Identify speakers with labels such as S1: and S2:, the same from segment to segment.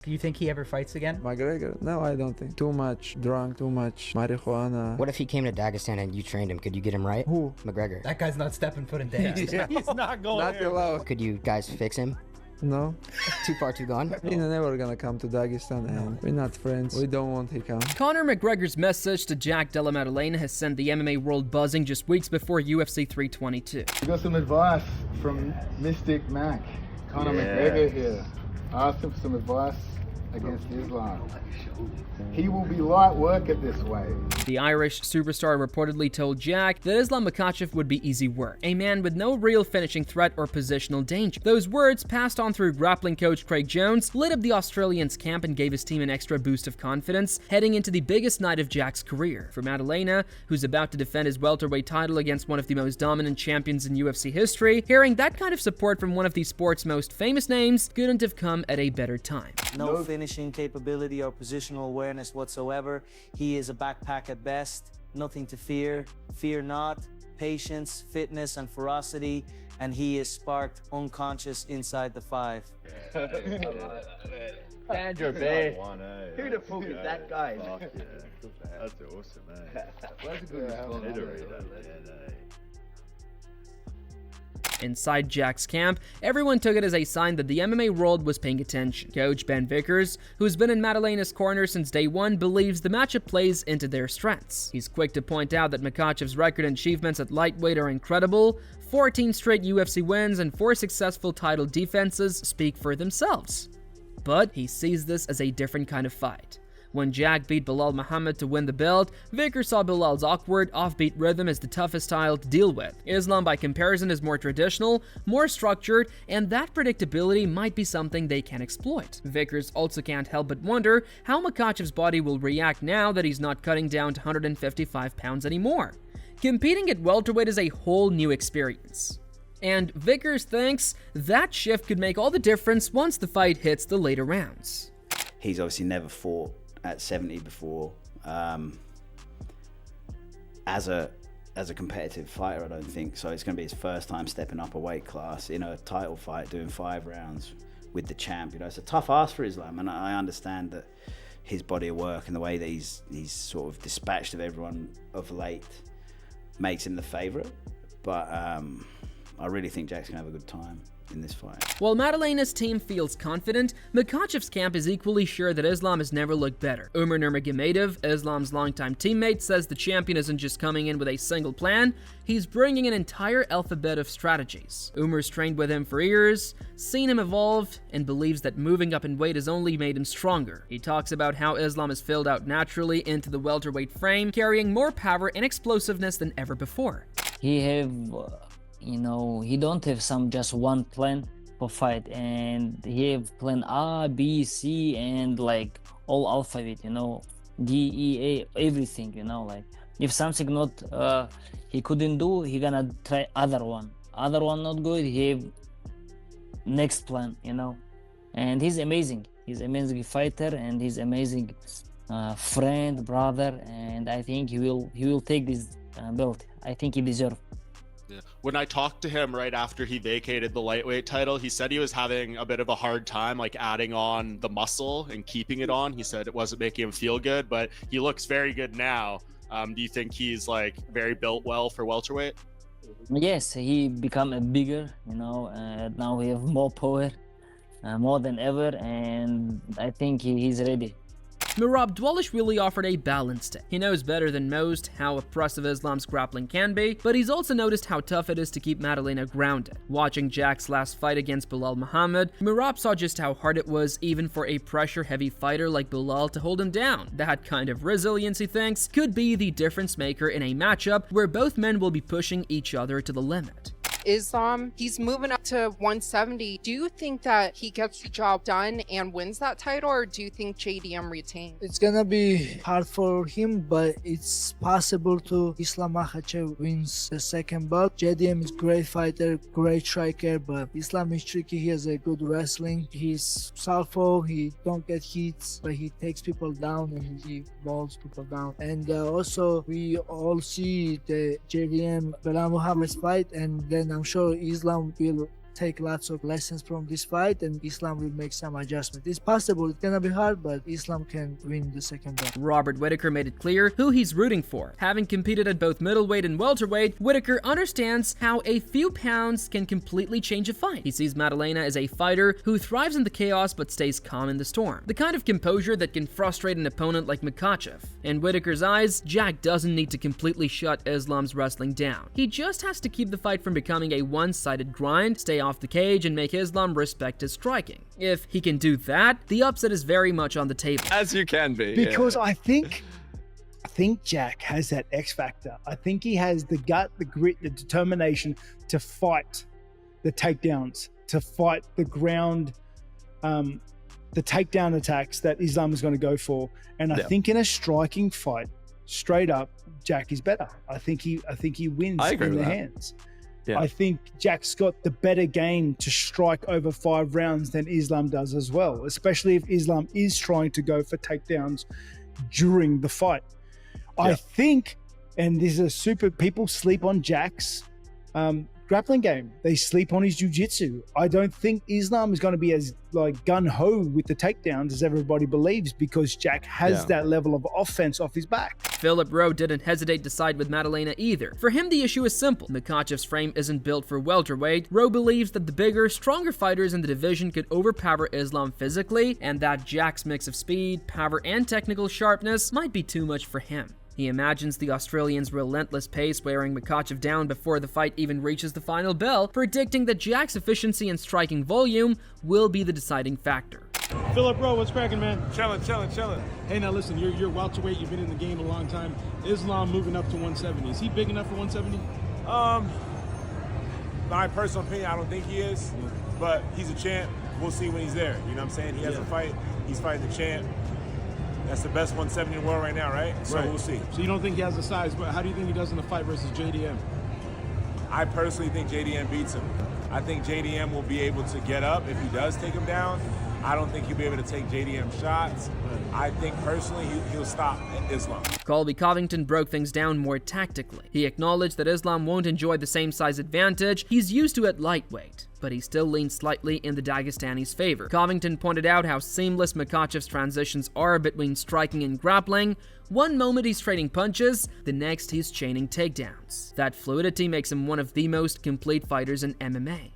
S1: Do you think he ever fights again?
S2: McGregor? No, I don't think. Too much drunk, too much marijuana.
S3: What if he came to Dagestan and you trained him? Could you get him right?
S2: Who?
S3: McGregor.
S1: That guy's not stepping foot in Dagestan.
S4: He's not going
S2: Not
S4: there.
S2: allowed.
S3: Could you guys fix him?
S2: No.
S3: Too far, too gone?
S2: He's never gonna come to Dagestan, and we're not friends. We don't want he come.
S5: Conor McGregor's message to Jack Della Maddalena has sent the MMA world buzzing just weeks before UFC 322.
S6: We got some advice from Mystic Mac. Conor McGregor here. I asked him for some advice against Islam. He will be light work at this way.
S5: The Irish superstar reportedly told Jack that Islam Makhachev would be easy work, a man with no real finishing threat or positional danger. Those words, passed on through grappling coach Craig Jones, lit up the Australian's camp and gave his team an extra boost of confidence heading into the biggest night of Jack's career. For Maddalena, who's about to defend his welterweight title against one of the most dominant champions in UFC history, hearing that kind of support from one of the sport's most famous names couldn't have come at a better time.
S7: No finishing capability or positional awareness whatsoever. He is a backpack at best. Nothing to fear. Fear not. Patience, fitness, and ferocity. And he is sparked unconscious inside the 5.
S8: Andrew B. Who the fuck is that guy?
S9: Fuck yeah. That's awesome, man.
S8: That's a good response.
S5: Inside Jack's camp, everyone took it as a sign that the MMA world was paying attention. Coach Ben Vickers, who's been in Maddalena's corner since day one, believes the matchup plays into their strengths. He's quick to point out that Makhachev's record and achievements at lightweight are incredible. 14 straight UFC wins and 4 successful title defenses speak for themselves. But he sees this as a different kind of fight. When Jack beat Belal Muhammad to win the belt, Vickers saw Belal's awkward, offbeat rhythm as the toughest style to deal with. Islam, by comparison, is more traditional, more structured, and that predictability might be something they can exploit. Vickers also can't help but wonder how Makhachev's body will react now that he's not cutting down to 155 pounds anymore. Competing at welterweight is a whole new experience. And Vickers thinks that shift could make all the difference once the fight hits the later rounds.
S10: He's obviously never fought at 70 before as a competitive fighter, I don't think so. It's going to be his first time stepping up a weight class in a title fight, doing 5 rounds with the champ. You know, it's a tough ask for Islam, and I understand that his body of work and the way that he's sort of dispatched of everyone of late makes him the favorite, but I really think Jack's gonna have a good time in this fight.
S5: While Maddalena's team feels confident, Makhachev's camp is equally sure that Islam has never looked better. Umar Nurmagomedov, Islam's longtime teammate, says the champion isn't just coming in with a single plan, he's bringing an entire alphabet of strategies. Umar's trained with him for years, seen him evolve, and believes that moving up in weight has only made him stronger. He talks about how Islam has filled out naturally into the welterweight frame, carrying more power and explosiveness than ever before.
S11: He have he don't have some just one plan for fight, and he have plan A, B, C, and like all alphabet, D, E, A, everything, like if something not he couldn't do, he gonna try other one not good, he have next plan, and he's amazing fighter, and he's amazing friend, brother, and I think he will take this belt. I think he deserves.
S4: Yeah. When I talked to him right after he vacated the lightweight title, he said he was having a bit of a hard time like adding on the muscle and keeping it on. He said it wasn't making him feel good, but he looks very good now. Do you think he's like very built well for welterweight?
S11: Yes, he become a bigger, now we have more power, more than ever, and I think he's ready.
S5: Merab Dvalishvili offered a balanced take. He knows better than most how oppressive Islam's grappling can be, but he's also noticed how tough it is to keep Maddalena grounded. Watching Jack's last fight against Belal Muhammad, Merab saw just how hard it was even for a pressure-heavy fighter like Belal to hold him down. That kind of resilience, he thinks, could be the difference maker in a matchup where both men will be pushing each other to the limit.
S12: Islam, he's moving up to 170. Do you think that he gets the job done and wins that title, or do you think JDM retains?
S13: It's gonna be hard for him, but it's possible to Islam Makhachev wins the second belt. JDM is great fighter, great striker, but Islam is tricky. He has a good wrestling. He's southpaw, he don't get hits, but he takes people down and he balls people down. And also we all see the JDM Belal Muhammad's fight, and then I'm sure Islam will take lots of lessons from this fight, and Islam will make some adjustment. It's possible, it's gonna be hard, but Islam can win the second bout.
S5: Robert Whittaker made it clear who he's rooting for. Having competed at both middleweight and welterweight, Whittaker understands how a few pounds can completely change a fight. He sees Madalena as a fighter who thrives in the chaos but stays calm in the storm. The kind of composure that can frustrate an opponent like Makhachev. In Whittaker's eyes, Jack doesn't need to completely shut Islam's wrestling down. He just has to keep the fight from becoming a one-sided grind, stay off the cage, and make Islam respect his striking. If he can do that, the upset is very much on the table.
S14: As you can be.
S15: Because I think Jack has that X factor. I think he has the gut, the grit, the determination to fight the takedowns, to fight the ground, the takedown attacks that Islam is going to go for. And I think in a striking fight, straight up, Jack is better. I think he wins in the hands. Yeah. I think Jack's got the better game to strike over 5 rounds than Islam does as well, especially if Islam is trying to go for takedowns during the fight. Yeah. I think, and this is people sleep on Jack's grappling game. They sleep on his jiu-jitsu. I don't think Islam is going to be as gun-ho with the takedowns as everybody believes, because Jack has that level of offense off his back.
S5: Philip Rowe didn't hesitate to side with Madalena either. For him, the issue is simple. Makhachev's frame isn't built for welterweight. Rowe believes that the bigger, stronger fighters in the division could overpower Islam physically, and that Jack's mix of speed, power, and technical sharpness might be too much for him. He imagines the Australian's relentless pace wearing Makhachev down before the fight even reaches the final bell, predicting that Jack's efficiency and striking volume will be the deciding factor.
S16: Philip Rowe, what's cracking, man?
S14: Chilling.
S16: Hey, now listen, you're welterweight, you've been in the game a long time. Islam moving up to 170. Is he big enough for 170?
S17: My personal opinion, I don't think he is, but he's a champ. We'll see when he's there. You know what I'm saying? He has a fight. He's fighting the champ. That's the best 170 in the world right now, right? So we'll see.
S16: So you don't think he has the size, but how do you think he does in the fight versus JDM?
S17: I personally think JDM beats him. I think JDM will be able to get up if he does take him down. I don't think he'll be able to take JDM shots. I think personally he'll stop Islam.
S5: Colby Covington broke things down more tactically. He acknowledged that Islam won't enjoy the same size advantage he's used to at lightweight, but he still leans slightly in the Dagestani's favor. Covington pointed out how seamless Makhachev's transitions are between striking and grappling. One moment he's trading punches, the next he's chaining takedowns. That fluidity makes him one of the most complete fighters in MMA.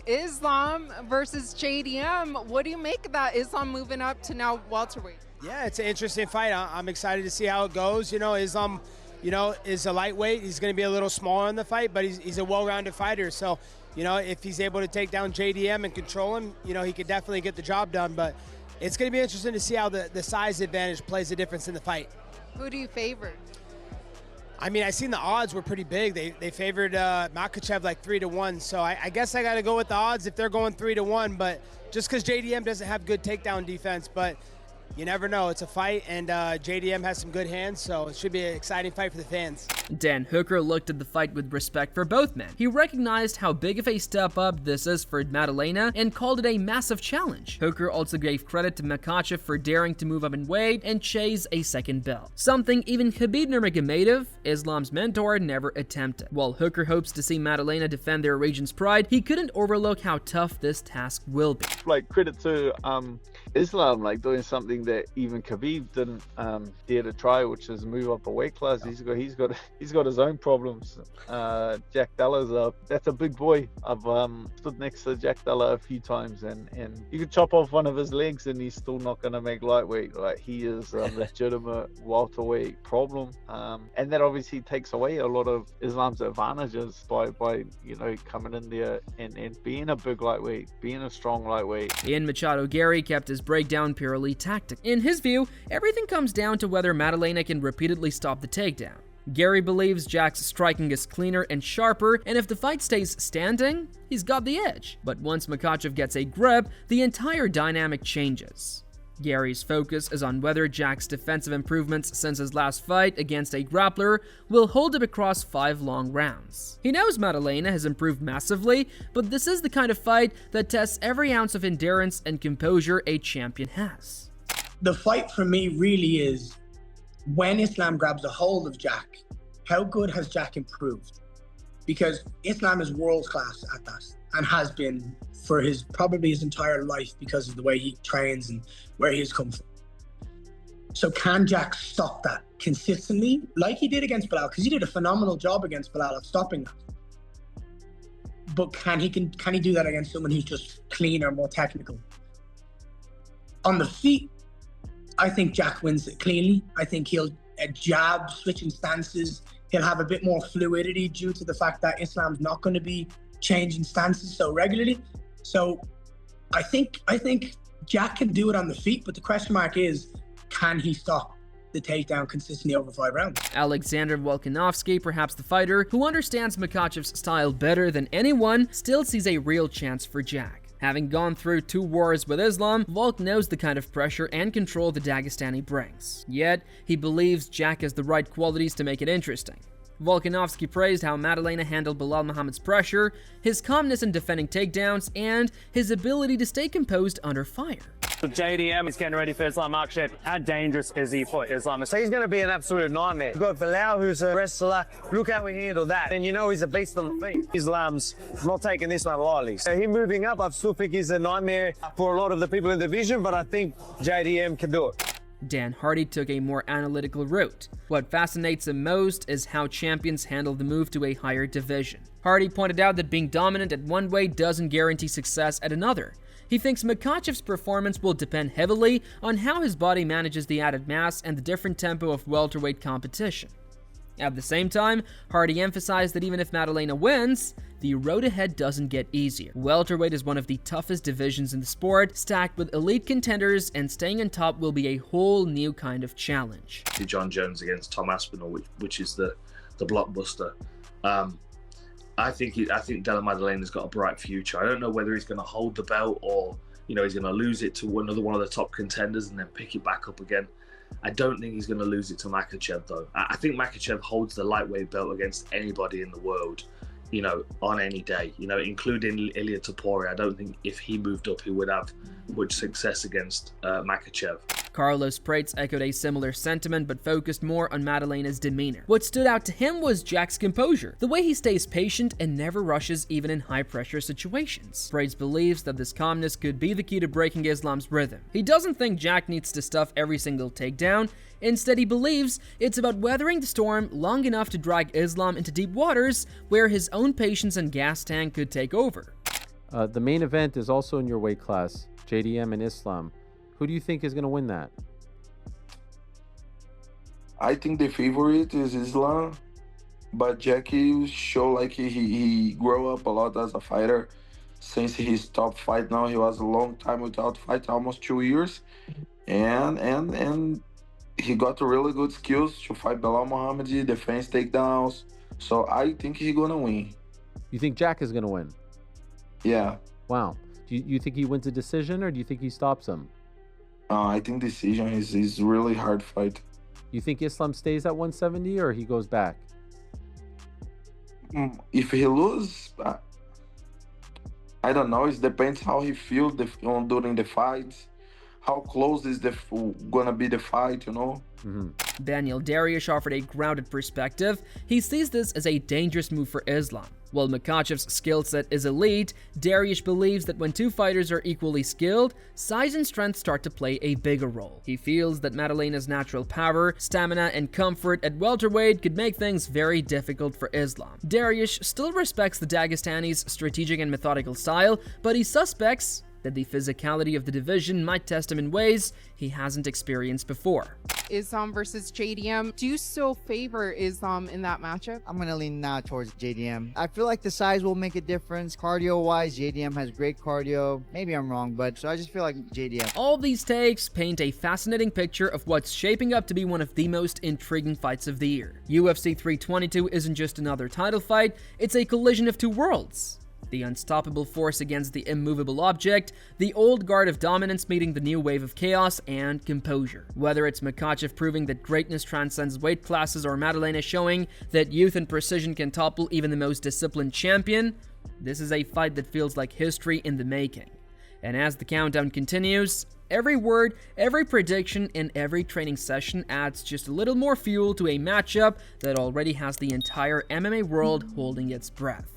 S12: Islam versus JDM. What do you make of that? Islam moving up to now welterweight.
S18: Yeah, it's an interesting fight. I'm excited to see how it goes. You know, Islam, is a lightweight. He's going to be a little smaller in the fight, but he's a well-rounded fighter. So, if he's able to take down JDM and control him, he could definitely get the job done. But it's going to be interesting to see how the size advantage plays a difference in the fight.
S12: Who do you favor?
S18: I mean, I seen the odds were pretty big. They favored Makhachev like 3-1. So I guess I got to go with the odds if they're going 3-1. But just because JDM doesn't have good takedown defense, but you never know. It's a fight, and JDM has some good hands, so it should be an exciting fight for the fans.
S5: Dan Hooker looked at the fight with respect for both men. He recognized how big of a step up this is for Madalena and called it a massive challenge. Hooker also gave credit to Makhachev for daring to move up in weight and chase a second belt, something even Khabib Nurmagomedov, Islam's mentor, never attempted. While Hooker hopes to see Madalena defend their region's pride, he couldn't overlook how tough this task will be.
S9: Credit to Islam, doing something that even Khabib didn't dare to try, which is move up a weight class. He's got his own problems. Jack Della's that's a big boy. I've stood next to Jack Della a few times, and you could chop off one of his legs and he's still not going to make lightweight. He is a legitimate welterweight problem, and that obviously takes away a lot of Islam's advantages by coming in there and being a big lightweight, being a strong lightweight.
S5: Ian Machado Gary kept his breakdown purely tactical. In his view, everything comes down to whether Madalena can repeatedly stop the takedown. Gary believes Jack's striking is cleaner and sharper, and if the fight stays standing, he's got the edge. But once Makhachev gets a grip, the entire dynamic changes. Gary's focus is on whether Jack's defensive improvements since his last fight against a grappler will hold up across 5 long rounds. He knows Madalena has improved massively, but this is the kind of fight that tests every ounce of endurance and composure a champion has.
S19: The fight for me really is when Islam grabs a hold of Jack, how good has Jack improved? Because Islam is world class at that. and has been for probably his entire life because of the way he trains and where he has come from. So can Jack stop that consistently, like he did against Belal? Because he did a phenomenal job against Belal of stopping that. But can he do that against someone who's just cleaner, more technical? On the feet, I think Jack wins it cleanly. I think he'll jab, switching stances. He'll have a bit more fluidity due to the fact that Islam's not going to be changing stances so regularly. So I think Jack can do it on the feet, but the question mark is, can he stop the takedown consistently over 5 rounds?
S5: Alexander Volkanovski, perhaps the fighter who understands Makhachev's style better than anyone, still sees a real chance for Jack. Having gone through 2 wars with Islam, Volk knows the kind of pressure and control the Dagestani brings. Yet, he believes Jack has the right qualities to make it interesting. Volkanovski praised how Madalena handled Belal Muhammad's pressure, his calmness in defending takedowns, and his ability to stay composed under fire.
S14: JDM is getting ready for Islam Makhachev. How dangerous is he for Islam? So he's going to be an absolute nightmare. We've got Belal, who's a wrestler. Look how we handle that. And you know he's a beast on the feet. Islam's not taking this one lightly. So him moving up, I still think he's a nightmare for a lot of the people in the division, but I think JDM can do it.
S5: Dan Hardy took a more analytical route. What fascinates him most is how champions handle the move to a higher division. Hardy pointed out that being dominant at one weight doesn't guarantee success at another. He thinks Makhachev's performance will depend heavily on how his body manages the added mass and the different tempo of welterweight competition. At the same time, Hardy emphasized that even if Madalena wins, the road ahead doesn't get easier. Welterweight is one of the toughest divisions in the sport, stacked with elite contenders, and staying on top will be a whole new kind of challenge.
S20: John Jones against Tom Aspinall, which is the blockbuster. I think Della Madalena's got a bright future. I don't know whether he's going to hold the belt or he's going to lose it to another one of the top contenders and then pick it back up again. I don't think he's going to lose it to Makhachev, though. I think Makhachev holds the lightweight belt against anybody in the world, on any day, including Ilia Topuria. I don't think if he moved up, he would have much success against Makhachev.
S5: Carlos Prates echoed a similar sentiment, but focused more on Madalena's demeanor. What stood out to him was Jack's composure, the way he stays patient and never rushes even in high-pressure situations. Prates believes that this calmness could be the key to breaking Islam's rhythm. He doesn't think Jack needs to stuff every single takedown. Instead, he believes it's about weathering the storm long enough to drag Islam into deep waters where his own patience and gas tank could take over.
S21: The main event is also in your weight class, JDM and Islam. Who do you think is going to win that?
S22: I think the favorite is Islam, but Jackie show like he grew up a lot as a fighter. Since he stopped fight now, he was a long time without fight, almost 2 years, and he got really good skills to fight Belal Muhammad, defense takedowns. So I think he's gonna win.
S21: You think Jack is gonna win?
S22: Yeah.
S21: Wow. Do you think he wins a decision, or do you think he stops him?
S22: I think decision is really hard fight.
S21: You think Islam stays at 170 or he goes back?
S22: If he loses, I don't know. It depends how he feels during the fights. How close is gonna be the fight,
S5: Daniel Dariush offered a grounded perspective. He sees this as a dangerous move for Islam. While Makhachev's skill set is elite, Dariush believes that when 2 fighters are equally skilled, size and strength start to play a bigger role. He feels that Madalena's natural power, stamina, and comfort at welterweight could make things very difficult for Islam. Dariush still respects the Dagestani's strategic and methodical style, but he suspects that the physicality of the division might test him in ways he hasn't experienced before.
S12: Islam versus JDM. Do you still favor Islam in that matchup?
S23: I'm going to lean now towards JDM. I feel like the size will make a difference. Cardio-wise, JDM has great cardio. Maybe I'm wrong, but so I just feel like JDM.
S5: All these takes paint a fascinating picture of what's shaping up to be one of the most intriguing fights of the year. UFC 322 isn't just another title fight, it's a collision of 2 worlds. The unstoppable force against the immovable object, the old guard of dominance meeting the new wave of chaos and composure. Whether it's Makhachev proving that greatness transcends weight classes or Madalena showing that youth and precision can topple even the most disciplined champion, this is a fight that feels like history in the making. And as the countdown continues, every word, every prediction, and every training session adds just a little more fuel to a matchup that already has the entire MMA world holding its breath.